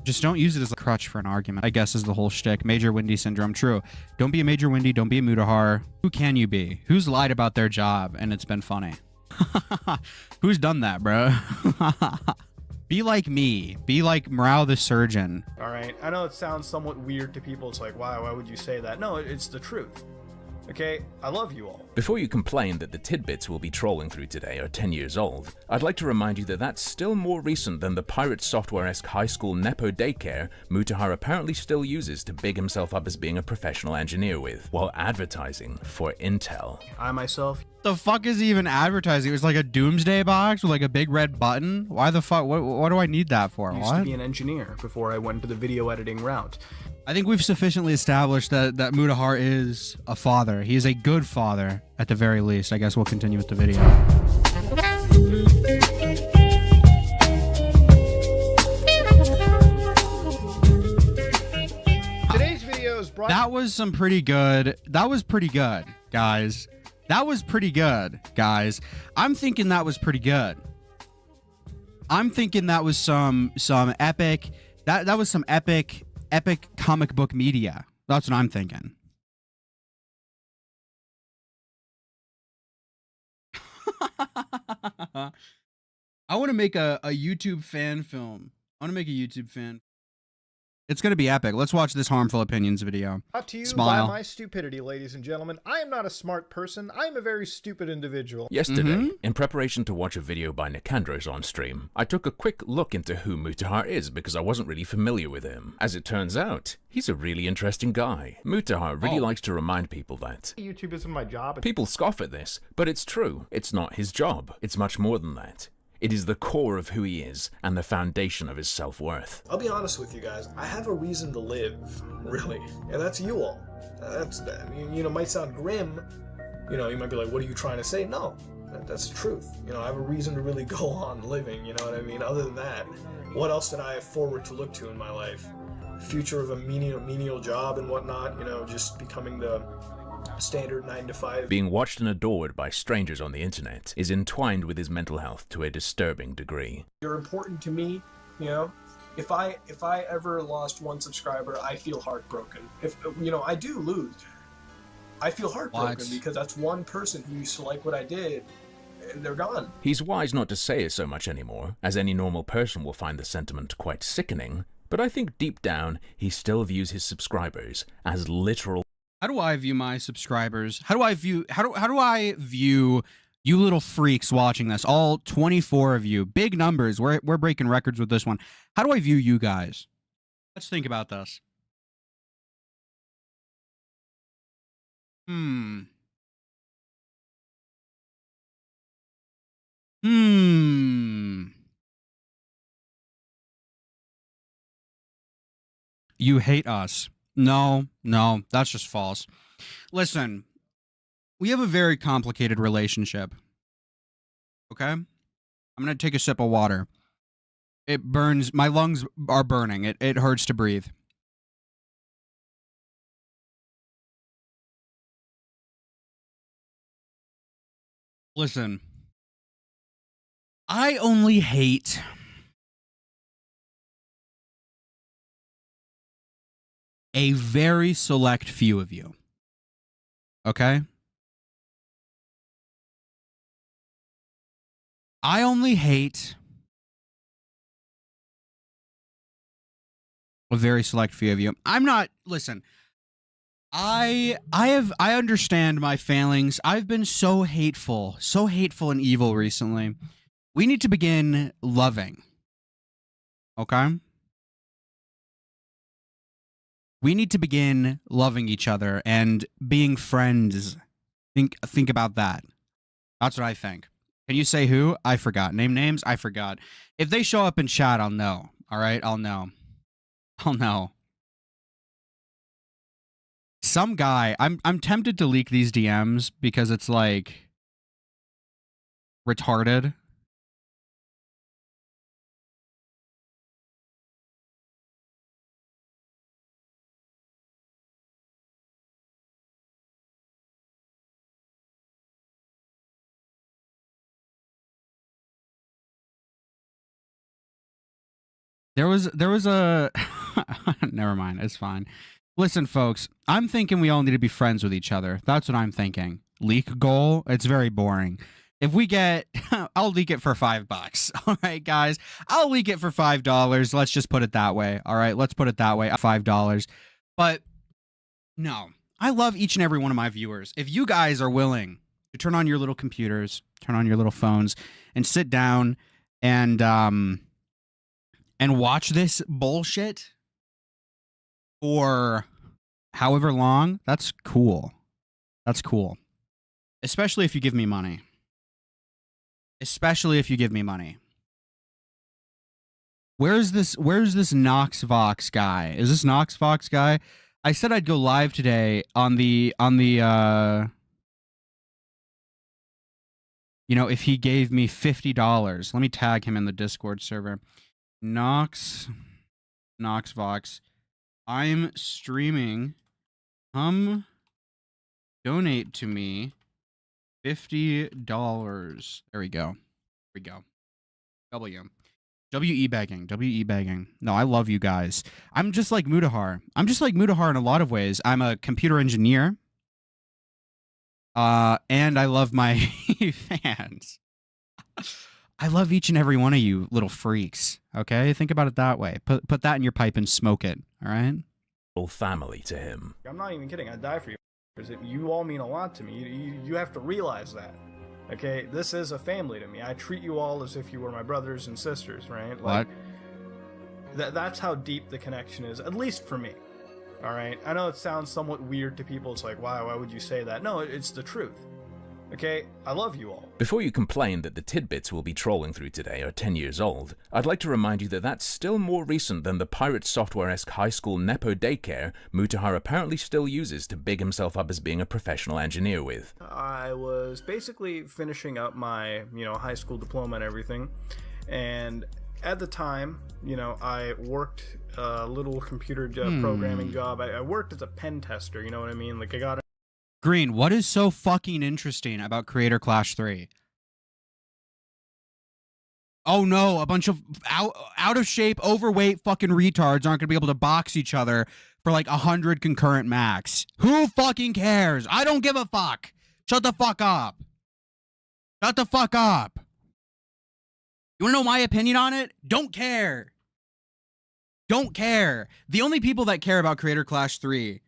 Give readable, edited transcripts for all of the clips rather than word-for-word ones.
Just don't use it as a crutch for an argument, I guess, is the whole shtick. Major Windy syndrome. True. Don't be a Major Windy. Don't be a Mutahar. Who can you be? Who's lied about their job and it's been funny? Who's done that, bro? Be like me. Be like Mrow the surgeon. All right. I know it sounds somewhat weird to people. It's like, why would you say that? No, it's the truth. Okay, I love you all. Before you complain that the tidbits we'll be trolling through today are 10 years old, I'd like to remind you that that's still more recent than the pirate software-esque high school Nepo daycare Mutahar apparently still uses to big himself up as being a professional engineer with, while advertising for Intel. I myself... The fuck is he even advertising? It was like a doomsday box with like a big red button? Why the fuck? What do I need that for? Used to be an engineer before I went into the video editing route. I think we've sufficiently established that Mutahar is a father. He is a good father, at the very least. I guess we'll continue with the video. Today's video is brought... That was some pretty good. That was pretty good, guys. That was pretty good, guys. I'm thinking that was pretty good. I'm thinking that was some epic. That was some epic comic book media. That's what I'm thinking. I want to make a YouTube fan film. I want to make a YouTube fan. It's going to be epic. Let's watch this harmful opinions video. Brought to you Smile. by my stupidity, ladies and gentlemen. I am not a smart person. I am a very stupid individual. Yesterday, in preparation to watch a video by Nicandros on stream, I took a quick look into who Mutahar is because I wasn't really familiar with him. As it turns out, he's a really interesting guy. Mutahar really likes to remind people that YouTube isn't my job. people scoff at this, but it's true. It's not his job. It's much more than that. It is the core of who he is and the foundation of his self-worth. I'll be honest with you guys, I have a reason to live, really, and that's you all. Might sound grim, you might be like, what are you trying to say? No, that's the truth. I have a reason to really go on living, you know what I mean? Other than that, what else did I have forward to look to in my life? Future of a menial job and whatnot, just becoming the standard 9-to-5. Being watched and adored by strangers on the internet is entwined with his mental health to a disturbing degree. You're important to me, If I ever lost one subscriber, I feel heartbroken. If I do lose, I feel heartbroken because that's one person who used to like what I did, and they're gone. He's wise not to say it so much anymore, as any normal person will find the sentiment quite sickening, but I think deep down he still views his subscribers as literal. How do I view my subscribers? How do I view you little freaks watching this? All 24 of you, big numbers. We're breaking records with this one. How do I view you guys? Let's think about this. You hate us. No, that's just false. Listen, we have a very complicated relationship. Okay? I'm going to take a sip of water. It burns. My lungs are burning. It hurts to breathe. Listen, I only hate a very select few of you. Okay? I only hate a very select few of you. I'm not, listen, I understand my failings. I've been so hateful and evil recently. We need to begin loving. Okay? We need to begin loving each other and being friends. Think about that. That's what I think. Can you say who? I forgot. Name names? I forgot. If they show up in chat, I'll know. All right? I'll know. Some guy, I'm tempted to leak these DMs because it's like retarded. There was a never mind, it's fine. Listen, folks, I'm thinking we all need to be friends with each other. That's what I'm thinking. Leak goal, it's very boring. If we get, I'll leak it for $5. All right, guys, I'll leak it for $5. Let's just put it that way. All right, let's put it that way. $5. But no, I love each and every one of my viewers. If you guys are willing to turn on your little computers, turn on your little phones, and sit down and watch this bullshit for however long, that's cool. That's cool. Especially if you give me money. Especially if you give me money. Where's this Nox Vox guy? Is this Nox Vox guy? I said I'd go live today on the you know, if he gave me $50. Let me tag him in the Discord server. Nox Vox. I'm streaming. Come donate to me $50. There we go. W.E. begging. No, I love you guys. I'm just like Mutahar. In a lot of ways. I'm a computer engineer. And I love my fans. I love each and every one of you little freaks. Okay? Think about it that way. Put that in your pipe and smoke it. All right? Whole family to him. I'm not even kidding. I'd die for you. You all mean a lot to me. You have to realize that. Okay? This is a family to me. I treat you all as if you were my brothers and sisters, right? Like, what? That's how deep the connection is, at least for me. All right? I know it sounds somewhat weird to people. It's like, why would you say that? No, it's the truth. Okay? I love you all. Before you complain that the tidbits we'll be trolling through today are 10 years old, I'd like to remind you that that's still more recent than the pirate software-esque high school Nepo daycare Mutahar apparently still uses to big himself up as being a professional engineer with. I was basically finishing up my, high school diploma and everything, and at the time, I worked a little computer programming job. I worked as a pen tester, you know what I mean? Like, I got Green, what is so fucking interesting about Creator Clash 3? Oh no, a bunch of out of shape, overweight fucking retards aren't gonna be able to box each other for like 100 concurrent max. Who fucking cares? I don't give a fuck. Shut the fuck up. Shut the fuck up. You wanna know my opinion on it? Don't care. Don't care. The only people that care about Creator Clash 3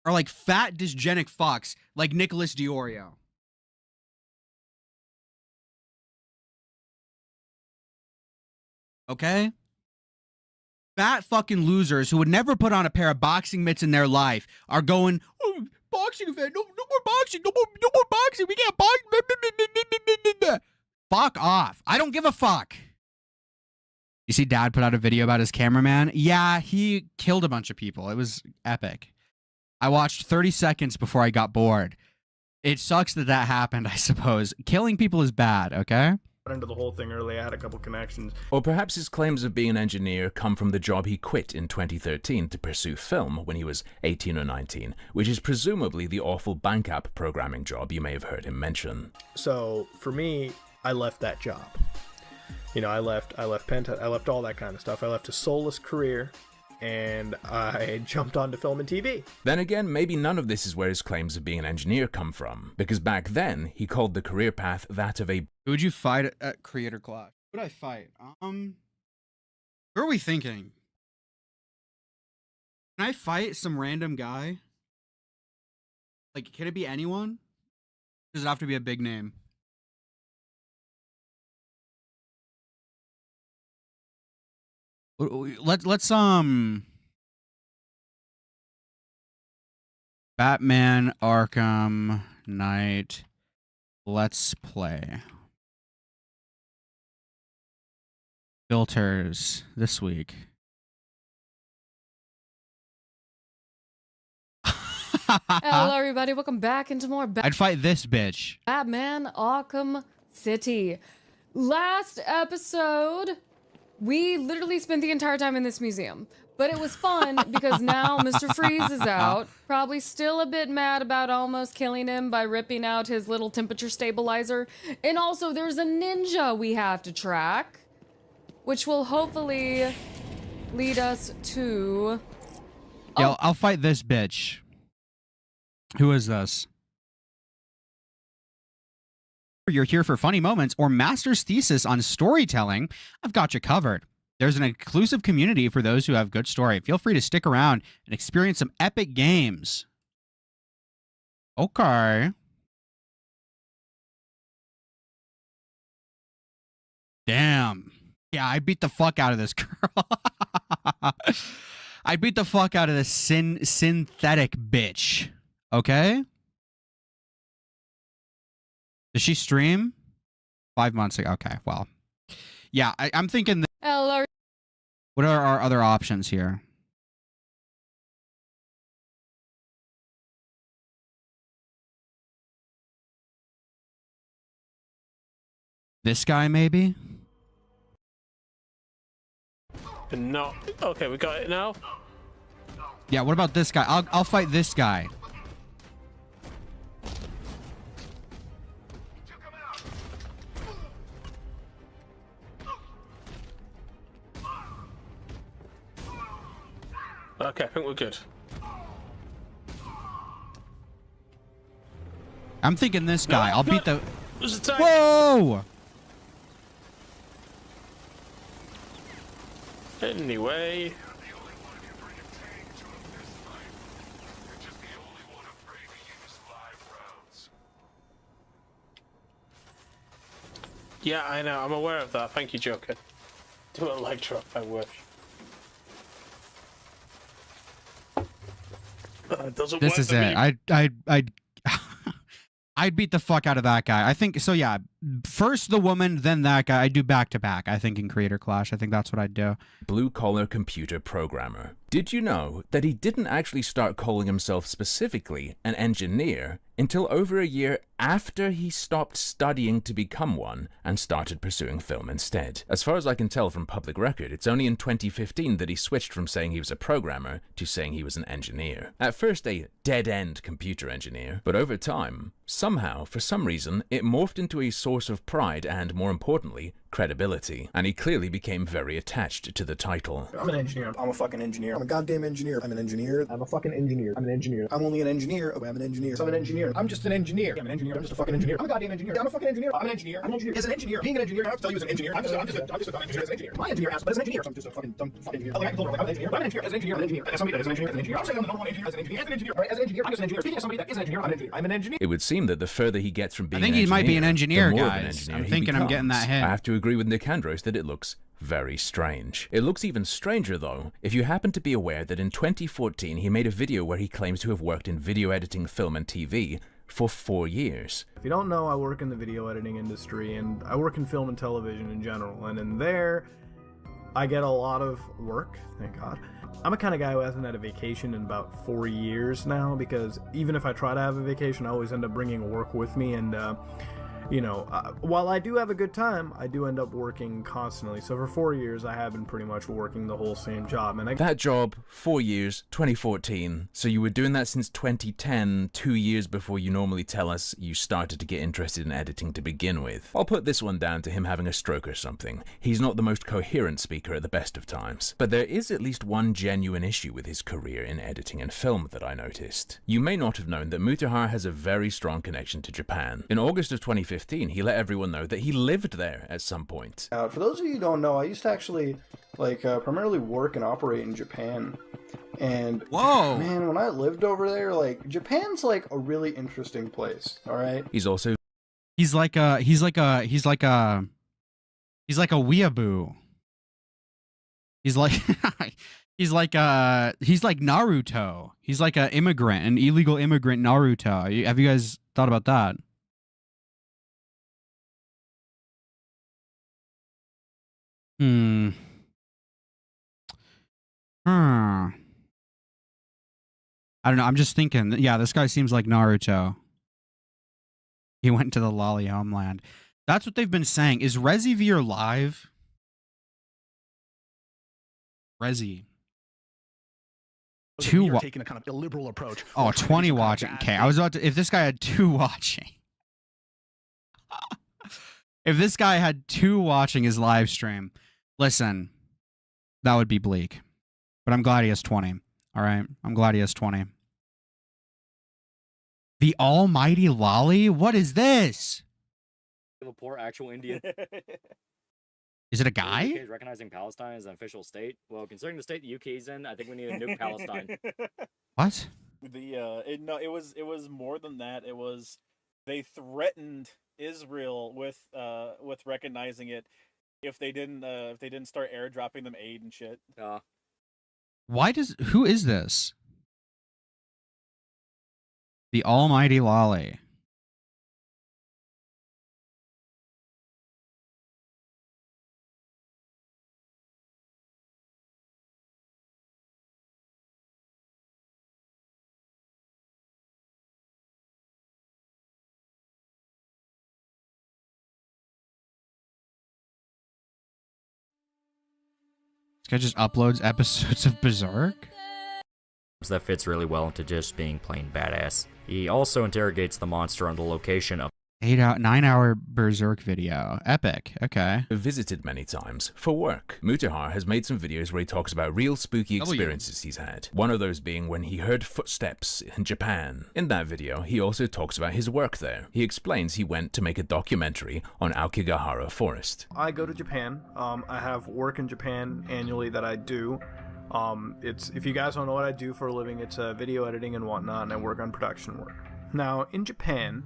are like fat dysgenic fucks like Nicholas Diorio. Okay? Fat fucking losers who would never put on a pair of boxing mitts in their life are going, oh, boxing event, no more boxing, no more boxing, we can't box. Fuck off. I don't give a fuck. You see Dad put out a video about his cameraman? Yeah, he killed a bunch of people. It was epic. I watched 30 seconds before I got bored. It sucks that happened, I suppose. Killing people is bad, okay? into the whole thing early. I had a couple connections. Or perhaps his claims of being an engineer come from the job he quit in 2013 to pursue film when he was 18 or 19, which is presumably the awful bank app programming job you may have heard him mention. So for me, I left that job. You know, I left Penta, I left all that kind of stuff. I left a soulless career, and I jumped onto film and TV. Then again, maybe none of this is where his claims of being an engineer come from, because back then, he called the career path that of a... Who would you fight at Creator Clash? Who would I fight? Who are we thinking? Can I fight some random guy? Like, can it be anyone? Does it have to be a big name? Let's Batman Arkham Knight Let's Play. Filters this week. Hello everybody, welcome back into more I'd fight this bitch. Batman Arkham City. Last episode, we literally spent the entire time in this museum. But it was fun because now Mr. Freeze is out. Probably still a bit mad about almost killing him by ripping out his little temperature stabilizer. And also there's a ninja we have to track, which will hopefully lead us to... Yeah, I'll fight this bitch. Who is this? You're here for funny moments or master's thesis on storytelling, I've got you covered. There's an inclusive community for those who have good story. Feel free to stick around and experience some epic games. Okay. Damn. Yeah, I beat the fuck out of this girl. I beat the fuck out of this synthetic bitch. Okay? Does she stream? 5 months ago. Okay, well. Yeah, I'm thinking... What are our other options here? This guy, maybe? No. Okay, we got it now. Yeah, what about this guy? I'll fight this guy. Okay, I think we're good. I'm thinking this guy. I'll beat the... There's a tank. Whoa! Anyway. Yeah, I know. I'm aware of that. Thank you, Joker. Do a leg drop, I wish. Doesn't This work is for it. me. I'd beat the fuck out of that guy. I think so. Yeah, first the woman, then that guy. I'd do back to back. I think in Creator Clash. I think that's what I'd do. Blue-collar computer programmer. Did you know that he didn't actually start calling himself specifically an engineer until over a year after he stopped studying to become one and started pursuing film instead? As far as I can tell from public record, it's only in 2015 that he switched from saying he was a programmer to saying he was an engineer. At first a dead-end computer engineer, but over time, somehow, for some reason, it morphed into a source of pride and, more importantly, credibility, and he clearly became very attached to the title. I'm an engineer. I'm a fucking engineer. I'm a goddamn engineer. I'm an engineer. I'm a fucking engineer. I'm an engineer. I'm only an engineer. Oh, I'm an engineer. So I'm an engineer. I'm just an engineer. I'm an engineer. I'm just a fucking engineer. I'm a goddamn engineer. I'm a fucking engineer. I'm an engineer. I'm an engineer. As an engineer, being an engineer, I have to tell you as an engineer. I'm just a dumb engineer as an engineer. My engineer asked, but as an engineer, so I'm just a fucking dumb fucking engineer. Like, I can tell her, like, I'm an engineer. But I'm an engineer. As an engineer, I'm an engineer. As somebody that is an engineer, as an engineer. I'm saying I'm the number one engineer as an engineer. As an engineer. Right? As an engineer, I'm just an engineer. Speaking of somebody that is an engineer, I'm an engineer. I'm an engineer. It would seem that the further he gets from being I think an he might be an engineer, the more of an guys. engineer I'm he thinking I'm getting becomes. that hint. I have to agree with Nick Andros that it looks very strange. It looks even stranger though if you happen to be aware that in 2014 he made a video where he claims to have worked in video editing, film and TV for 4 years. If you don't know, I work in the video editing industry, and I work in film and television in general, and in there, I get a lot of work, thank God. I'm a kind of guy who hasn't had a vacation in about 4 years now, because even if I try to have a vacation, I always end up bringing work with me, and you know, while I do have a good time, I do end up working constantly. So for 4 years, I have been pretty much working the whole same job. And That job, 4 years, 2014. So you were doing that since 2010, 2 years before you normally tell us you started to get interested in editing to begin with. I'll put this one down to him having a stroke or something. He's not the most coherent speaker at the best of times. But there is at least one genuine issue with his career in editing and film that I noticed. You may not have known that Mutahar has a very strong connection to Japan. In August of 2015, he let everyone know that he lived there at some point. for those of you who don't know, I used to actually primarily work and operate in Japan. And Whoa, man, when I lived over there, like, Japan's like a really interesting place. All right. He's also he's like a weeaboo. He's like he's like Naruto. He's like an immigrant, an illegal immigrant Naruto. Have you guys thought about that? I don't know. I'm just thinking. Yeah, this guy seems like Naruto. He went to the lolly homeland. That's what they've been saying. Is Resivere live? Resi. Two taking a kind of illiberal approach. Oh, 20 watching. Okay, I was about to. If this guy had 2 watching. If this guy had 2 watching his live stream, listen. That would be bleak. But I'm glad he has 20. All right. I'm glad he has 20. The almighty lolly? What is this? A poor actual Indian. Is it a The UK guy? is recognizing Palestine as an official state. Well, considering the state the UK is in, I think we need to nuke Palestine. What? It was more than that. It was they threatened Israel with recognizing it if they didn't start airdropping them aid and shit. Who is this? The almighty lolly. This guy just uploads episodes of Berserk? That fits really well into just being plain badass. He also interrogates the monster on the location of 9-hour Berserk video. Epic. Okay. Visited many times for work. Mutahar has made some videos where he talks about real spooky experiences he's had. One of those being when he heard footsteps in Japan. In that video, he also talks about his work there. He explains he went to make a documentary on Aokigahara Forest. I go to Japan. I have work in Japan annually that I do. It's, if you guys don't know what I do for a living, it's video editing and whatnot, and I work on production work. Now, in Japan,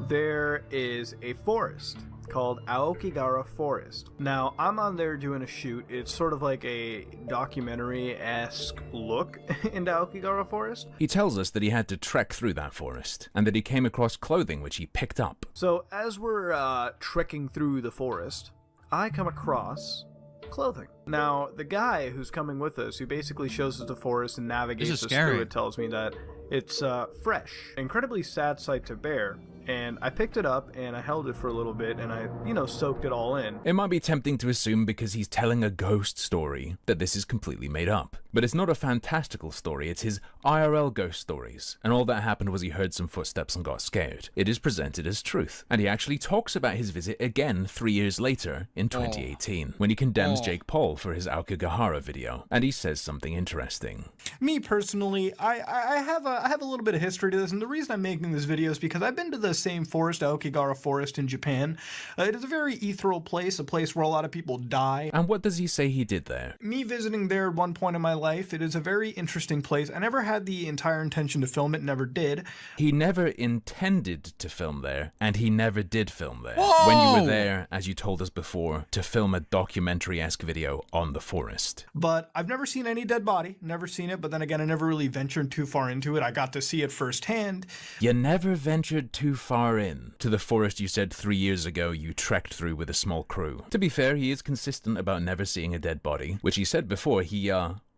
there is a forest called Aokigahara Forest. Now, I'm on there doing a shoot. It's sort of like a documentary-esque look into Aokigahara Forest. He tells us that he had to trek through that forest, and that he came across clothing which he picked up. So, as we're trekking through the forest, I come across clothing. Now, the guy who's coming with us, who basically shows us the forest and navigates us through it, tells me that it's fresh. Incredibly sad sight to bear. And I picked it up and I held it for a little bit and I, soaked it all in. It might be tempting to assume because he's telling a ghost story that this is completely made up. But it's not a fantastical story, it's his IRL ghost stories. And all that happened was he heard some footsteps and got scared. It is presented as truth. And he actually talks about his visit again 3 years later in 2018, when he condemns Jake Paul for his Aokigahara video. And he says something interesting. Me personally, I have a little bit of history to this, and the reason I'm making this video is because I've been to the same forest, Aokigahara Forest in Japan. It is a very ethereal place, a place where a lot of people die. And what does he say he did there? Me visiting there at one point in my life, it is a very interesting place. I never had the entire intention to film it, never did. He never intended to film there, and he never did film there. Whoa! When you were there, as you told us before, to film a documentary-esque video on the forest. But I've never seen any dead body, never seen it, but then again, I never really ventured too far into it. I got to see it firsthand. You never ventured too far in to the forest you said 3 years ago you trekked through with a small crew. To be fair, he is consistent about never seeing a dead body, which he said before he,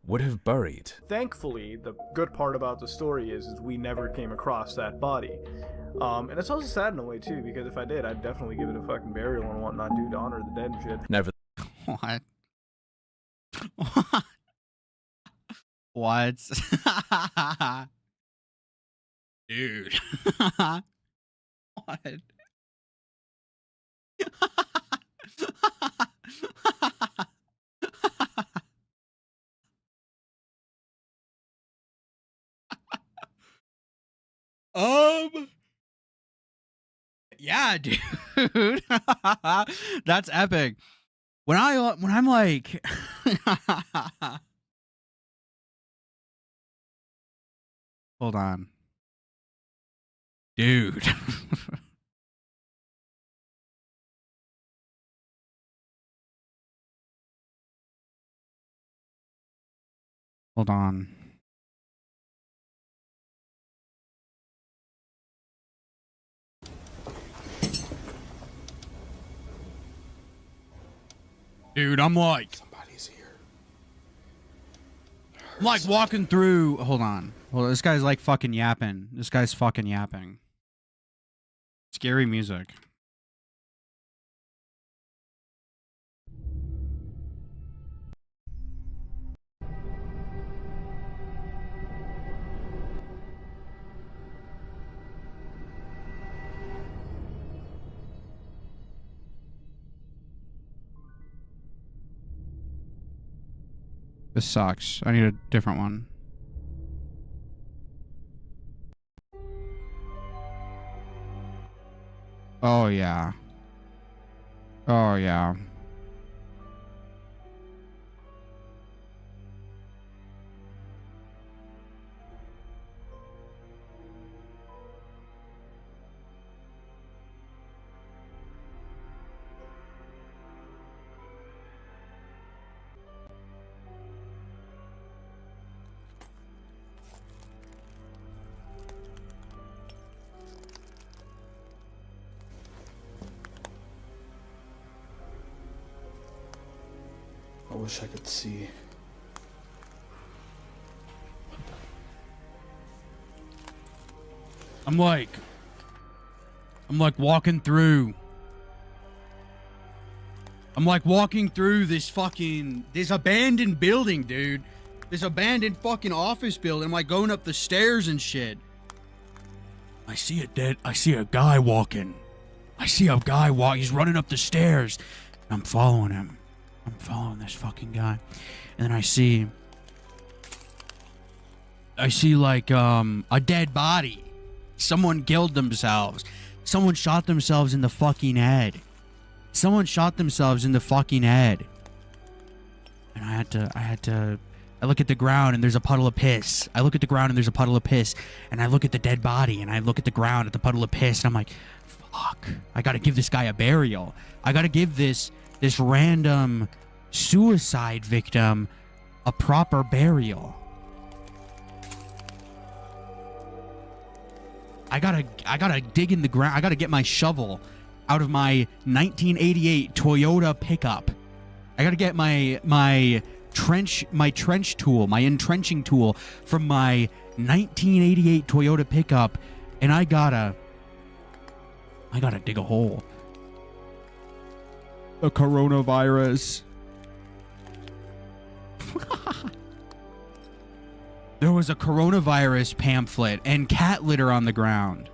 would have buried. Thankfully, the good part about the story is we never came across that body. And it's also sad in a way, too, because if I did, I'd definitely give it a fucking burial and whatnot, dude, to honor the dead and shit. Never. What? What? Dude. What? Yeah, dude. That's epic. When I'm like hold on. Dude. Hold on. Dude, I'm like Somebody's here. I'm like walking through. Hold on. Well, this guy's like fucking yapping. This guy's fucking yapping. Scary music. This sucks. I need a different one. Oh, yeah. Oh, yeah. I wish I could see. I'm like walking through. I'm like walking through this abandoned building, dude. This abandoned fucking office building. I'm like going up the stairs and shit. I see a guy walking. He's running up the stairs. I'm following him. I'm following this fucking guy. And then I see like a dead body. Someone killed themselves. Someone shot themselves in the fucking head. And I look at the ground and there's a puddle of piss. And I look at the dead body and I look at the ground at the puddle of piss and I'm like, fuck, I gotta give this guy a burial. I gotta give this random suicide victim a proper burial. I gotta dig in the ground. I gotta get my shovel out of my 1988 Toyota pickup. I gotta get my trench tool, my entrenching tool from my 1988 Toyota pickup, and I gotta dig a hole. The coronavirus. There was a coronavirus pamphlet and cat litter on the ground.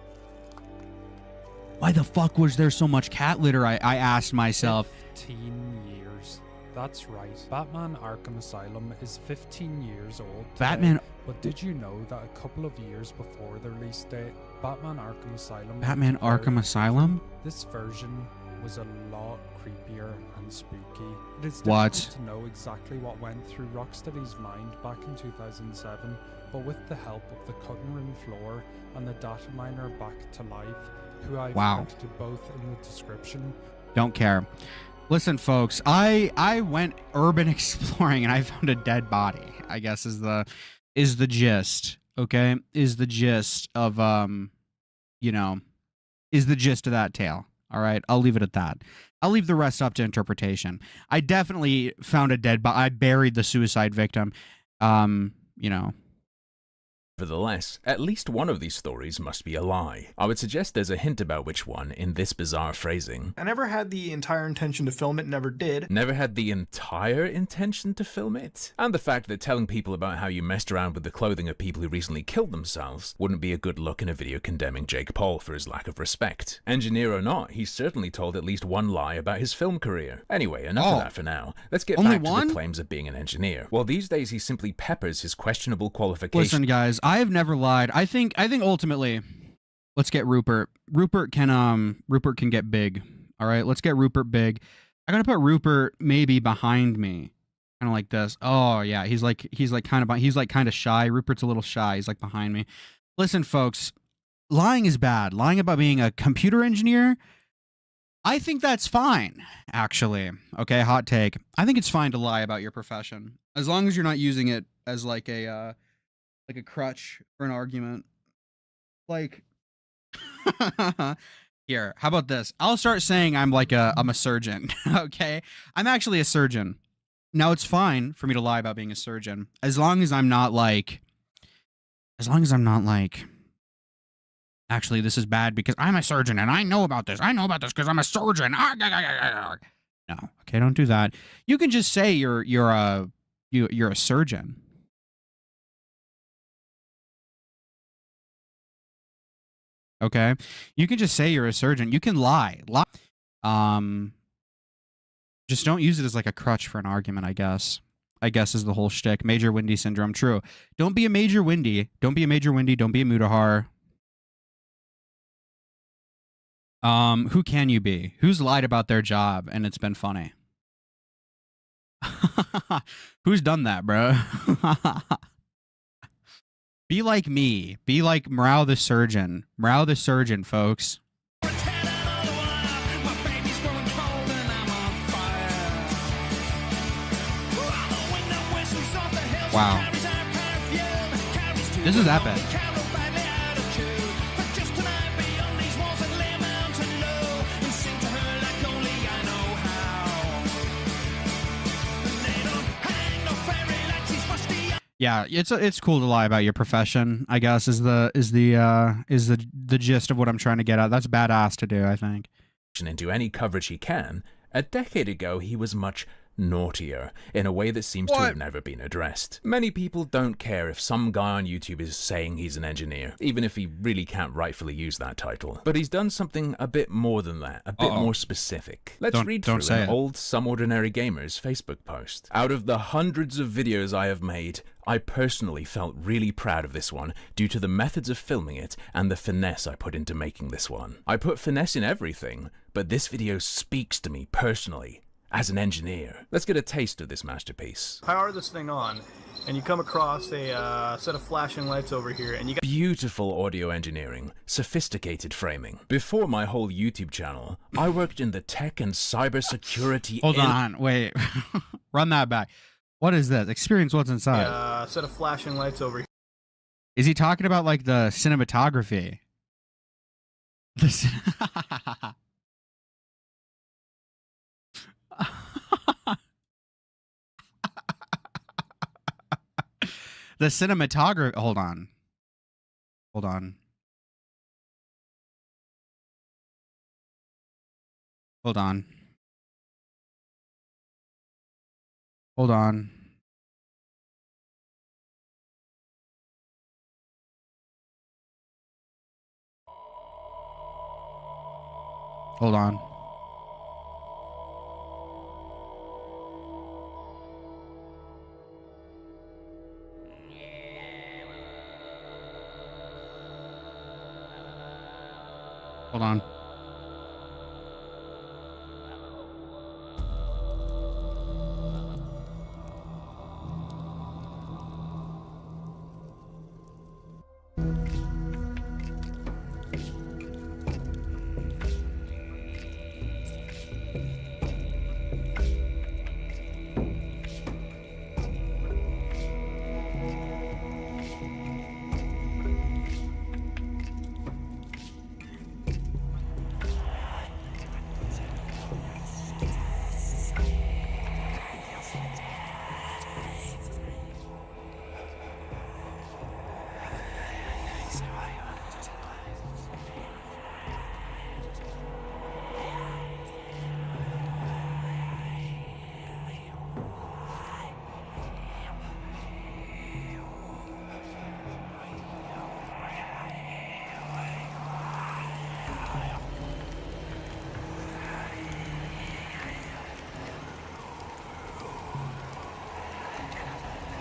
Why the fuck was there so much cat litter? I asked myself. 15 years. That's right. Batman Arkham Asylum is 15 years old today. Batman. But did you know that a couple of years before the release date, Batman Arkham Asylum? This version was a lot creepier and spooky. It is What? difficult to know exactly what went through Rocksteady's mind back in 2007, but with the help of the cutting room floor and the data miner Back to Life, who I've linked to both in the description. Don't care. Listen, folks, I went urban exploring and I found a dead body, I guess is the gist, okay? Is the gist of is the gist of that tale. All right, I'll leave it at that. I'll leave the rest up to interpretation. I definitely found a dead body. I buried the suicide victim. Nevertheless, at least one of these stories must be a lie. I would suggest there's a hint about which one in this bizarre phrasing. I never had the entire intention to film it, never did. Never had the entire intention to film it? And the fact that telling people about how you messed around with the clothing of people who recently killed themselves wouldn't be a good look in a video condemning Jake Paul for his lack of respect. Engineer or not, he's certainly told at least one lie about his film career. Anyway, enough of that for now. Let's get back to the claims of being an engineer. Well, these days he simply peppers his questionable qualifications. Listen, guys, I have never lied. I think ultimately, let's get Rupert. Rupert can get big. All right, let's get Rupert big. I gotta put Rupert maybe behind me, kind of like this. Oh yeah, he's kind of shy. Rupert's a little shy. He's like behind me. Listen, folks, lying is bad. Lying about being a computer engineer, I think that's fine. Actually, okay, hot take. I think it's fine to lie about your profession as long as you're not using it as like a crutch for an argument. Like, here, how about this? I'll start saying I'm a surgeon, okay? I'm actually a surgeon. Now, it's fine for me to lie about being a surgeon, as long as I'm not like, actually, this is bad because I'm a surgeon and I know about this. I know about this because I'm a surgeon. No, okay, don't do that. You can just say you're a surgeon. Okay, you can just say you're a surgeon. You can lie. Just don't use it as like a crutch for an argument, I guess. I guess is the whole shtick. Major Windy syndrome. True. Don't be a Major Windy. Don't be a Major Windy. Don't be a Mutahar. Who can you be? Who's lied about their job and it's been funny? Who's done that, bro? Be like me. Be like Mrow the surgeon. Mrow the surgeon, folks. Wow. This is epic. Yeah, it's cool to lie about your profession, I guess, is the gist of what I'm trying to get at. That's badass to do, I think. Into any coverage he can. A decade ago, he was much naughtier, in a way that seems to have never been addressed. Many people don't care if some guy on YouTube is saying he's an engineer, even if he really can't rightfully use that title. But he's done something a bit more than that, a bit more specific. Let's read through an old Some Ordinary Gamer's Facebook post. Out of the hundreds of videos I have made, I personally felt really proud of this one due to the methods of filming it and the finesse I put into making this one. I put finesse in everything, but this video speaks to me personally. As an engineer. Let's get a taste of this masterpiece. Power this thing on, and you come across a set of flashing lights over here, and you got beautiful audio engineering, sophisticated framing. Before my whole YouTube channel, I worked in the tech and cybersecurity. Hold on, wait, run that back. What is this? Experience what's inside. Set of flashing lights over here. Is he talking about like the cinematography? The cinematography. Hold on. Hold on. Hold on. Hold on. Hold on. Hold on.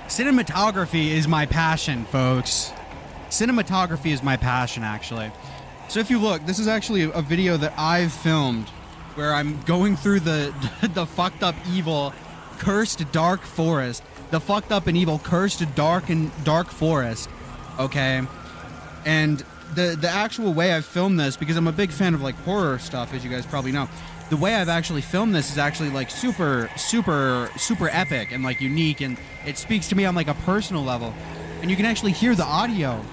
Cinematography is my passion, folks. Cinematography is my passion, actually. So if you look, this is actually a video that I've filmed where I'm going through the fucked up evil cursed dark forest. The fucked up and evil cursed dark forest. Okay? And the actual way I've filmed this, because I'm a big fan of like horror stuff, as you guys probably know, the way I've actually filmed this is actually like super epic and like unique, and it speaks to me on like a personal level. And you can actually hear the audio.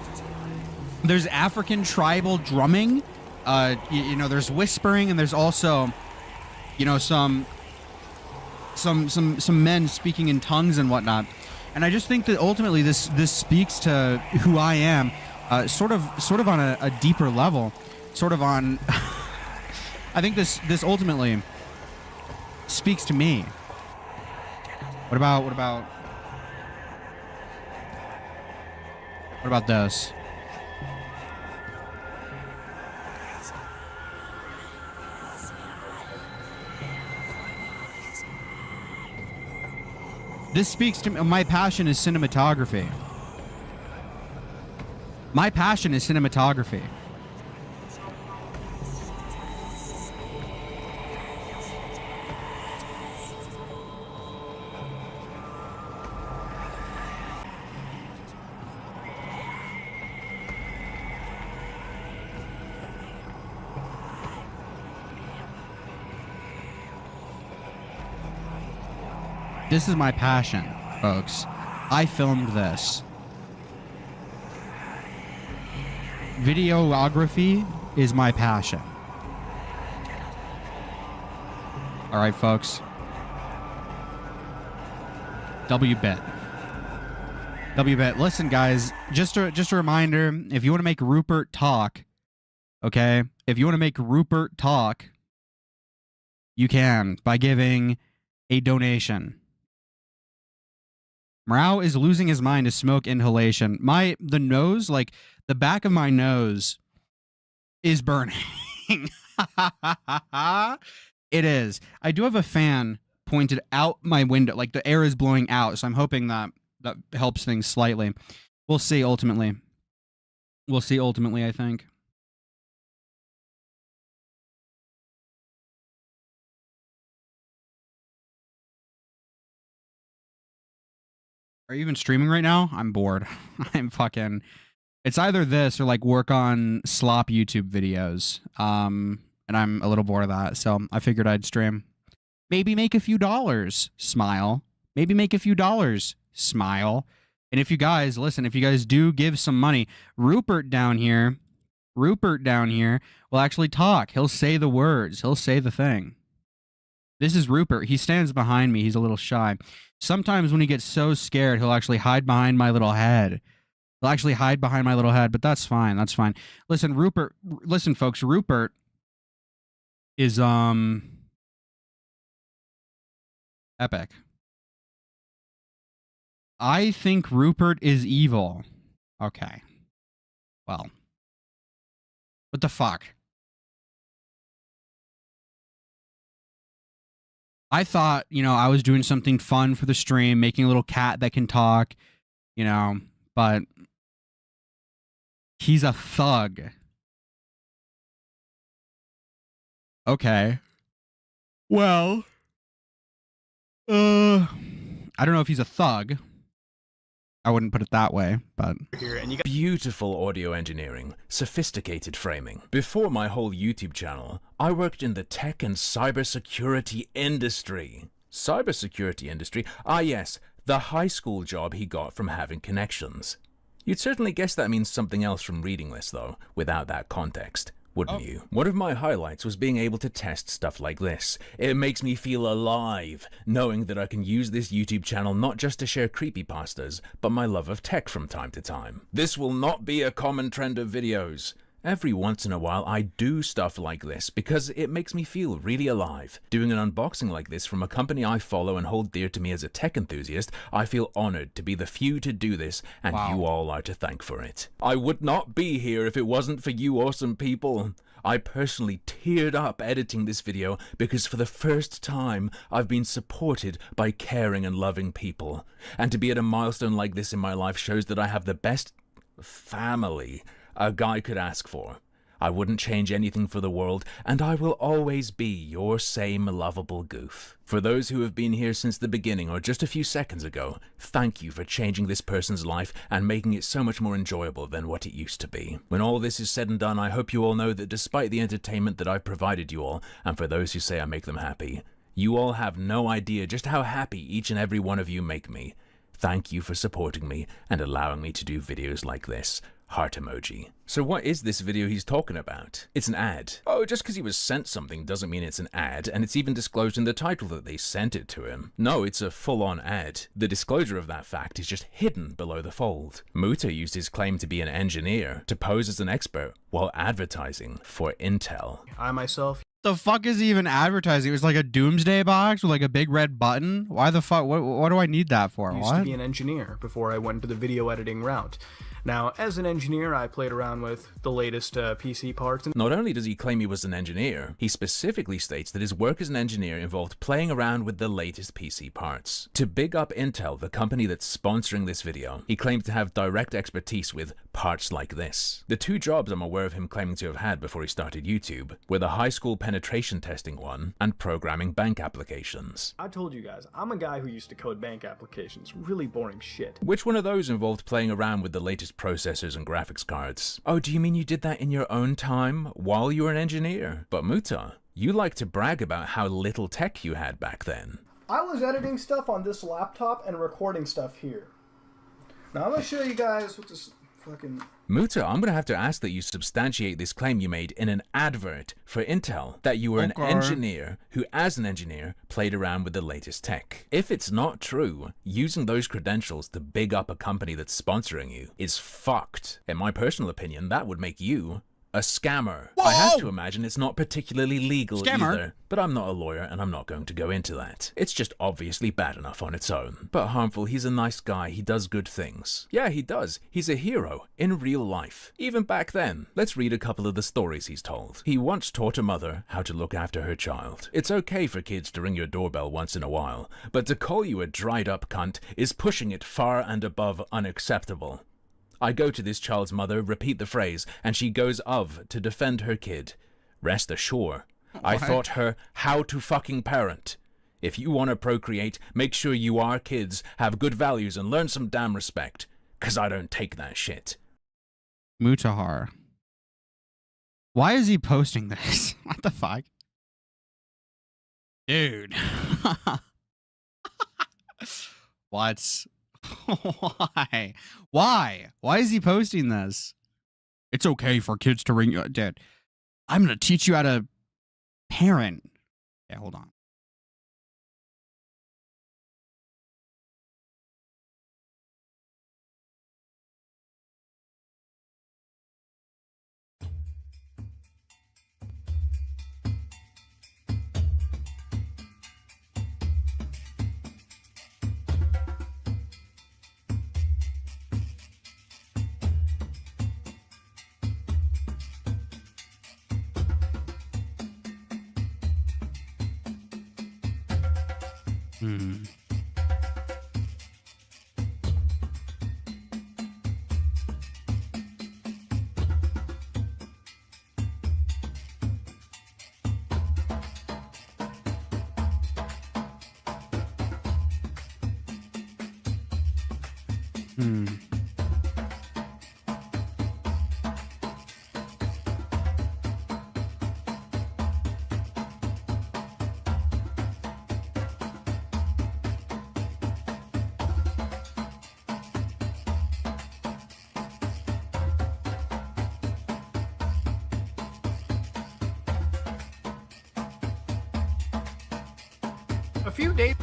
There's African tribal drumming, you know, there's whispering, and there's also, you know, some men speaking in tongues and whatnot. And I just think that ultimately this speaks to who I am, sort of on a deeper level, sort of on. I think this ultimately speaks to me. What about this? This speaks to me. My passion is cinematography. My passion is cinematography. This is my passion, folks. I filmed this. Videography is my passion. All right, folks. W-bit. W-bit. Listen, guys, just a reminder, if you want to make Rupert talk, okay? If you want to make Rupert talk, you can by giving a donation. Mrow is losing his mind to smoke inhalation. The nose, like the back of my nose, is burning. It is. I do have a fan pointed out my window, like the air is blowing out, so I'm hoping that helps things slightly. We'll see ultimately. We'll see ultimately, I think. Are you even streaming right now? I'm bored. I'm fucking... It's either this or like work on slop YouTube videos. And I'm a little bored of that, so I figured I'd stream. Maybe make a few dollars. Smile. Maybe make a few dollars. Smile. And if you guys, listen, if you guys do give some money, Rupert down here will actually talk. He'll say the words. He'll say the thing. This is Rupert. He stands behind me. He's a little shy. Sometimes when he gets so scared, he'll actually hide behind my little head. He'll actually hide behind my little head, but that's fine. That's fine. Listen, Rupert. Listen, folks. Rupert is epic. I think Rupert is evil. Okay. Well. What the fuck? I thought, I was doing something fun for the stream, making a little cat that can talk, but he's a thug. Okay. Well, I don't know if he's a thug. I wouldn't put it that way, but... Beautiful audio engineering, sophisticated framing. Before my whole YouTube channel, I worked in the tech and cybersecurity industry. Cybersecurity industry? Ah yes, the high school job he got from having connections. You'd certainly guess that means something else from reading this, though, without that context. Wouldn't you? One of my highlights was being able to test stuff like this. It makes me feel alive, knowing that I can use this YouTube channel not just to share creepypastas, but my love of tech from time to time. This will not be a common trend of videos. Every once in a while I do stuff like this because it makes me feel really alive. Doing an unboxing like this from a company I follow and hold dear to me as a tech enthusiast, I feel honored to be the few to do this, and you all are to thank for it. I would not be here if it wasn't for you awesome people. I personally teared up editing this video because for the first time I've been supported by caring and loving people. And to be at a milestone like this in my life shows that I have the best family a guy could ask for. I wouldn't change anything for the world, and I will always be your same lovable goof. For those who have been here since the beginning or just a few seconds ago, thank you for changing this person's life and making it so much more enjoyable than what it used to be. When all this is said and done, I hope you all know that despite the entertainment that I've provided you all, and for those who say I make them happy, you all have no idea just how happy each and every one of you make me. Thank you for supporting me and allowing me to do videos like this. Heart emoji. So what is this video he's talking about? It's an ad. Oh, just because he was sent something doesn't mean it's an ad, and it's even disclosed in the title that they sent it to him. No, it's a full-on ad. The disclosure of that fact is just hidden below the fold. Muta used his claim to be an engineer to pose as an expert while advertising for Intel. I myself... The fuck is he even advertising? It was like a doomsday box with like a big red button. Why the fuck? What do I need that for? Used to be an engineer before I went into the video editing route. Now, as an engineer, I played around with the latest PC parts. And Not only does he claim he was an engineer, he specifically states that his work as an engineer involved playing around with the latest PC parts. To big up Intel, the company that's sponsoring this video, he claimed to have direct expertise with parts like this. The two jobs I'm aware of him claiming to have had before he started YouTube were the high school penetration testing one and programming bank applications. I told you guys, I'm a guy who used to code bank applications. Really boring shit. Which one of those involved playing around with the latest processors and graphics cards? Oh, do you mean you did that in your own time while you were an engineer? But Muta, you like to brag about how little tech you had back then. I was editing stuff on this laptop and recording stuff here. Now I'm gonna show you guys what this fucking... Muta, I'm gonna have to ask that you substantiate this claim you made in an advert for Intel, that you were an engineer who, as an engineer, played around with the latest tech. If it's not true, using those credentials to big up a company that's sponsoring you is fucked. In my personal opinion, that would make you a scammer. Whoa! I have to imagine it's not particularly legal either, but I'm not a lawyer and I'm not going to go into that. It's just obviously bad enough on its own. But harmful, he's a nice guy, he does good things. Yeah, he does. He's a hero in real life. Even back then. Let's read a couple of the stories he's told. He once taught a mother how to look after her child. It's okay for kids to ring your doorbell once in a while, but to call you a dried up cunt is pushing it far and above unacceptable. I go to this child's mother, repeat the phrase, and she goes of to defend her kid. Rest assured, I taught her how to fucking parent. If you want to procreate, make sure you are kids, have good values, and learn some damn respect. 'Cause I don't take that shit. Mutahar. Why is he posting this? What the fuck? Dude. What? Why? Why is he posting this? It's okay for kids to ring you. Dude, I'm going to teach you how to parent. Yeah, hold on. A few days...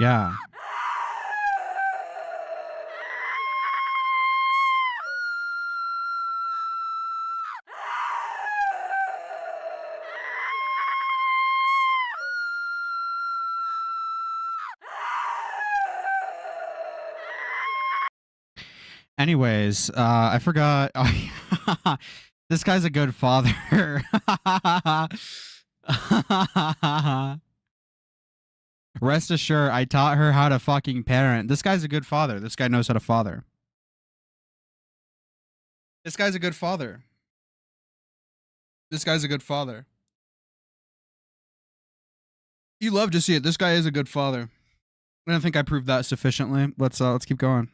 Yeah. Anyways, I forgot. This guy's a good father. Rest assured, I taught her how to fucking parent. This guy's a good father. This guy knows how to father. This guy's a good father. This guy's a good father. You love to see it. This guy is a good father. I don't think I proved that sufficiently. Let's keep going.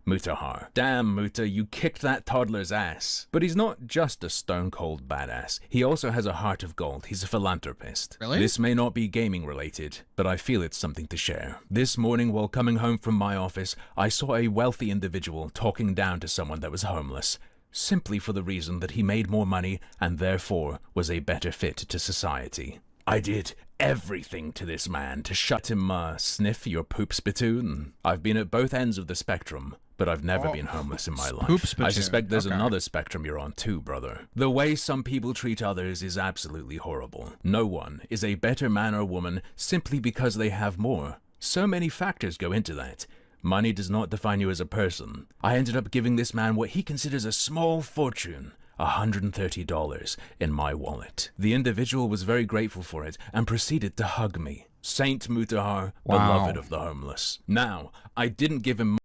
Mutahar. Damn, Muta, you kicked that toddler's ass. But he's not just a stone-cold badass. He also has a heart of gold. He's a philanthropist. Really? This may not be gaming related, but I feel it's something to share. This morning, while coming home from my office, I saw a wealthy individual talking down to someone that was homeless, simply for the reason that he made more money and therefore was a better fit to society. I did everything to this man to shut him sniff your poop spittoon. I've been at both ends of the spectrum, but I've never been homeless in my life. Poop spittoon. I suspect there's Okay. another spectrum you're on too, brother. The way some people treat others is absolutely horrible. No one is a better man or woman simply because they have more. So many factors go into that. Money does not define you as a person. I ended up giving this man what he considers a small fortune. $130 in my wallet. The individual was very grateful for it and proceeded to hug me. Saint Mutahar, Wow. beloved of the homeless. Now, I didn't give him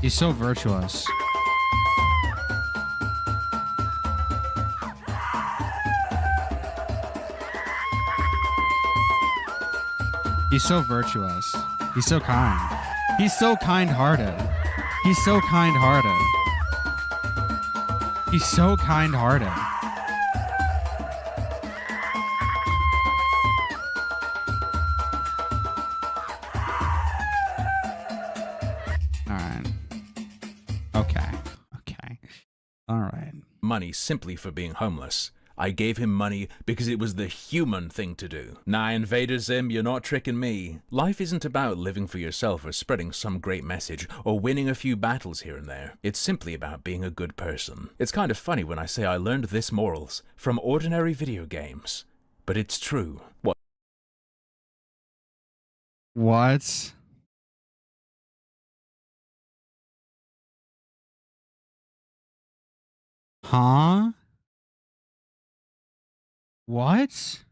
He's so virtuous. He's so virtuous. He's so kind. He's so kind-hearted. He's so kind-hearted. He's so kind-hearted. All right. Okay. Okay. All right. money simply for being homeless. I gave him money because it was the human thing to do. Nah, Invader Zim, you're not tricking me. Life isn't about living for yourself or spreading some great message or winning a few battles here and there. It's simply about being a good person. It's kind of funny when I say I learned this morals from ordinary video games. But it's true. What? Huh? What?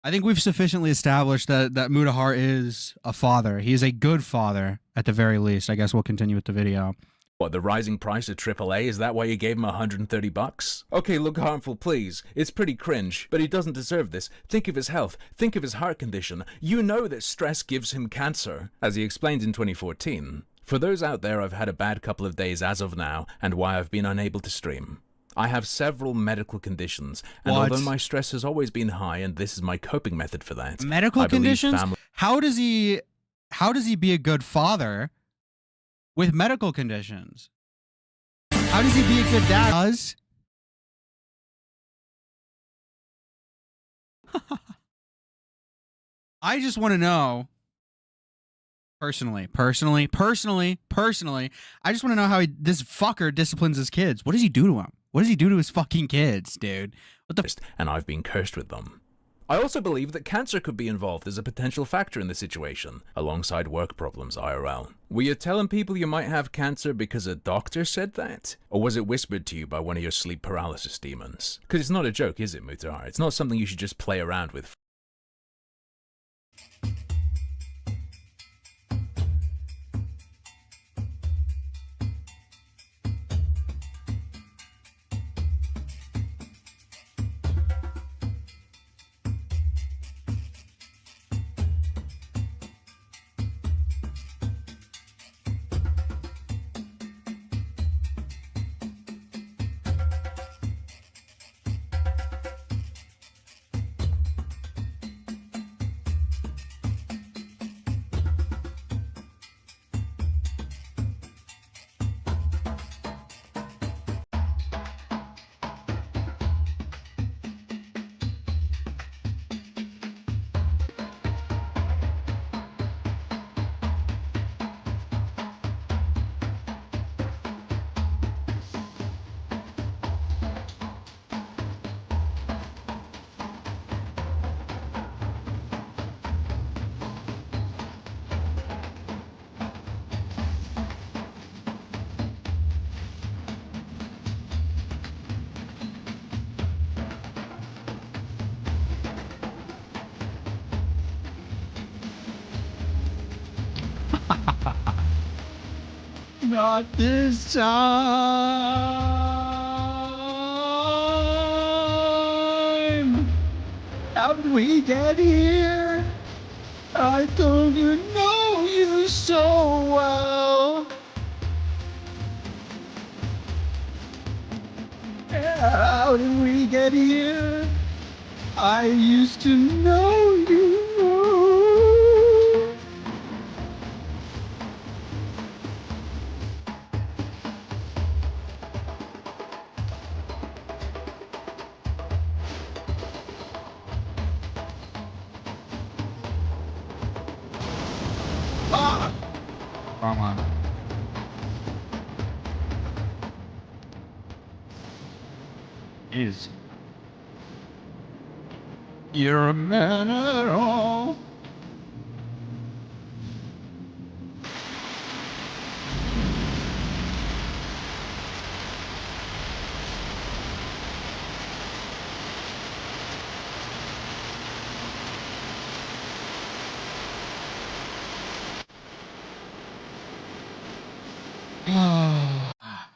I think we've sufficiently established that Mutahar is a father. He is a good father, at the very least. I guess we'll continue with the video. What, the rising price of AAA? Is that why you gave him $130? Okay, look, Harmful, please. It's pretty cringe, but he doesn't deserve this. Think of his health. Think of his heart condition. You know that stress gives him cancer, as he explained in 2014. For those out there, I've had a bad couple of days as of now, and why I've been unable to stream. I have several medical conditions, and although my stress has always been high, and this is my coping method for that. Medical conditions? How does he be a good father with medical conditions? How does he be a good dad? I just want to know, personally, I just want to know how this fucker disciplines his kids. What does he do to them? What does he do to his fucking kids, dude? What the? And I've been cursed with them. I also believe that cancer could be involved as a potential factor in the situation, alongside work problems IRL. Were you telling people you might have cancer because a doctor said that? Or was it whispered to you by one of your sleep paralysis demons? Because it's not a joke, is it, Mutahar? It's not something you should just play around with. Not this time. How did we get here? I don't know you so well. How did we get here? I used to know you. Ah! Wrong one. Is you're a man at all?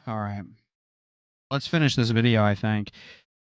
All right. Let's finish this video, I think.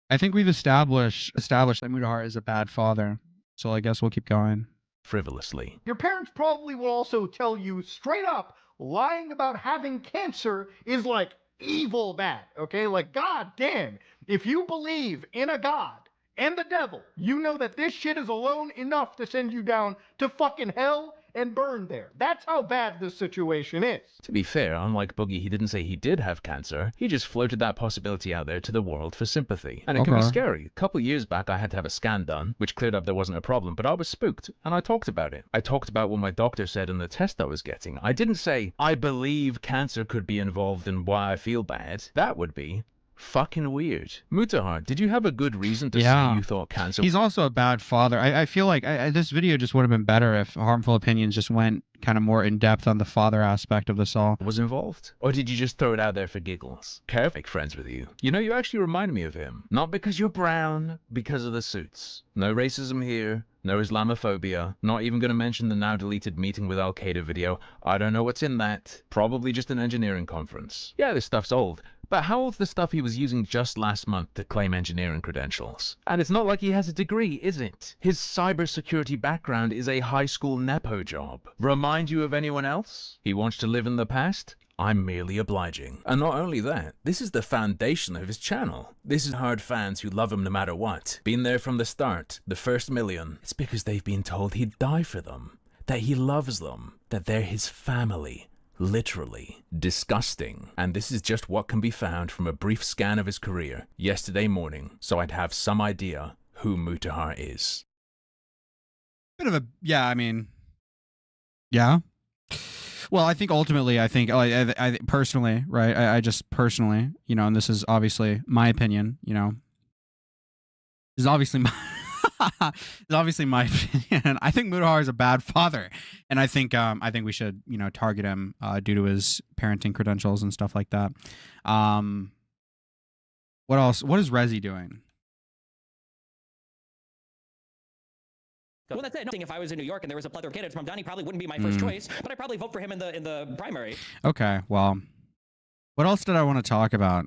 I think we've established that Mutahar is a bad father. So I guess we'll keep going. Frivolously. Your parents probably will also tell you straight up lying about having cancer is like evil bad, okay? Like, god damn, if you believe in a god and the devil, you know that this shit is alone enough to send you down to fucking hell and burn there. That's how bad this situation is. To be fair, unlike Boogie, he didn't say he did have cancer. He just floated that possibility out there to the world for sympathy. And it can be scary. A couple years back, I had to have a scan done, which cleared up there wasn't a problem, but I was spooked, and I talked about it. I talked about what my doctor said in the test I was getting. I didn't say, I believe cancer could be involved in why I feel bad. That would be fucking weird. Mutahar, did you have a good reason to say you thought cancer? He's also a bad father. I feel like this video just would have been better if Harmful Opinions just went kind of more in depth on the father aspect of this all. Was involved? Or did you just throw it out there for giggles? Care make friends with you. You know, you actually remind me of him. Not because you're brown, because of the suits. No racism here. No Islamophobia. Not even going to mention the now deleted meeting with Al Qaeda video. I don't know what's in that. Probably just an engineering conference. Yeah, this stuff's old. But how old's the stuff he was using just last month to claim engineering credentials? And it's not like he has a degree, is it? His cybersecurity background is a high school nepo job. Remind you of anyone else? He wants to live in the past? I'm merely obliging. And not only that, this is the foundation of his channel. This is hard fans who love him no matter what. Been there from the start, the first million. It's because they've been told he'd die for them. That he loves them. That they're his family. Literally. Disgusting. And this is just what can be found from a brief scan of his career yesterday morning, so I'd have some idea who Mutahar is. Bit of a, yeah, I mean, yeah. Well, I think ultimately, I personally, right, I just personally, you know, and this is obviously my opinion, you know, this is obviously my, it's obviously my opinion. I think Mutahar is a bad father, and I think we should, you know, target him due to his parenting credentials and stuff like that. What else? What is Rezi doing? Well, that's it. If I was in New York and there was a plethora of candidates from Downey, probably wouldn't be my first choice, but I'd probably vote for him in the primary. Okay, well, what else did I want to talk about?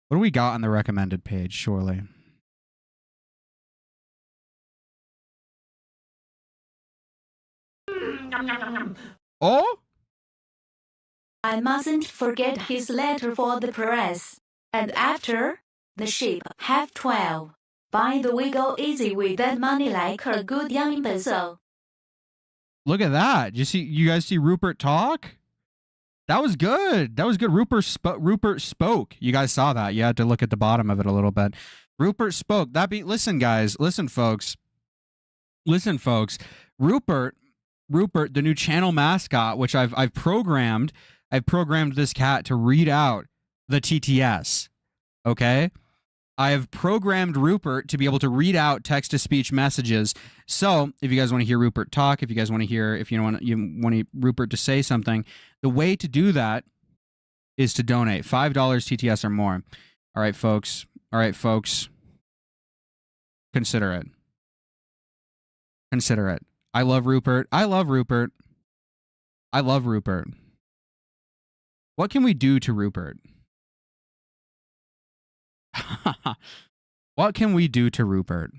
What do we got on the recommended page, surely? Oh? I mustn't forget his letter for the press. And after, the ship have 12. By the way, go easy with that money like a good young imbecile. Look at that. You guys see Rupert talk? That was good. That was good. Rupert spoke. You guys saw that. You had to look at the bottom of it a little bit. Rupert spoke. Listen, guys. Listen, folks. Rupert, the new channel mascot, which I've programmed this cat to read out the TTS. Okay? I have programmed Rupert to be able to read out text-to-speech messages. So if you guys want to hear Rupert talk, if you want Rupert to say something, the way to do that is to donate $5 TTS or more. All right, folks. Consider it. Consider it. I love Rupert. I love Rupert. I love Rupert. What can we do to Rupert? What can we do to Rupert?